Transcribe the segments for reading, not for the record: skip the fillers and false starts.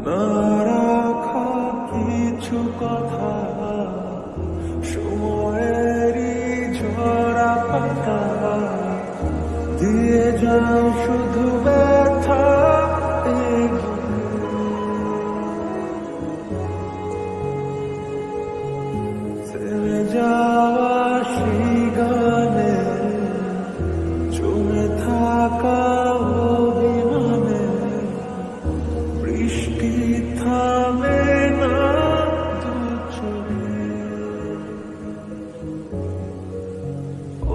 না রাখা কিছু কথা, সময়েরই ঝরা পাতা দিয়ে যাও শুধু ব্যথা। থেমে যাওয়া সেই গানে জমে থাকা অভিমানে বৃষ্টি থামে না দু চোখে।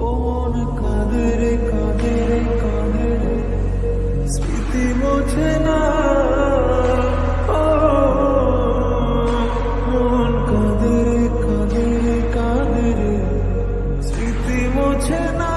ও মন কাঁদে রে কাঁদে রে কাঁদে রে, স্মৃতি মোছে না। ও মন কাঁদে রে কাঁদে রে কাঁদে রে, স্মৃতি মোছে না।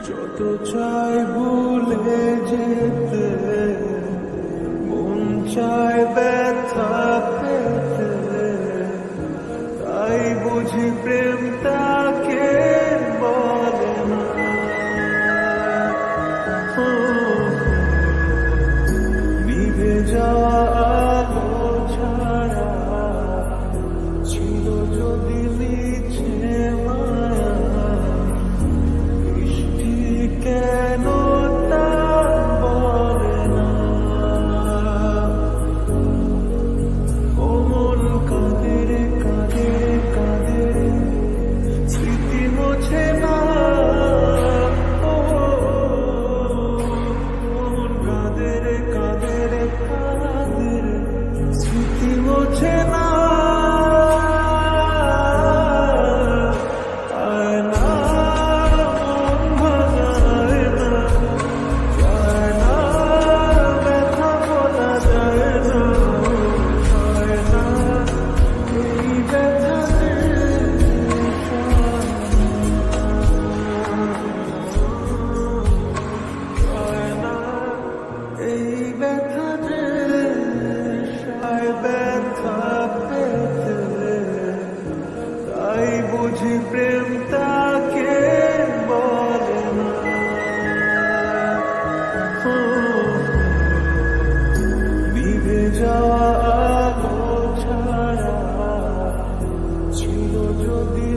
যত চাই ভুলে যেতে, মন চায় ব্যথা পেতে, তাই বুঝি প্রেম তাকে বলে না। নিভে যাওয়া আলো ছাড়া ছিল যদি নিচে মায়া, কেন তা বলে না। ও মন কাঁদে রে কাঁদে রে কাঁদে রে, স্মৃতি মোছে না। ও মন কাঁদে রে কাঁদে রে কাঁদে রে, স্মৃতি মোছে না। বুঝি প্রেম তাকে বলে না। নিভে যাওয়া আলো ছাড়া ছিল যদি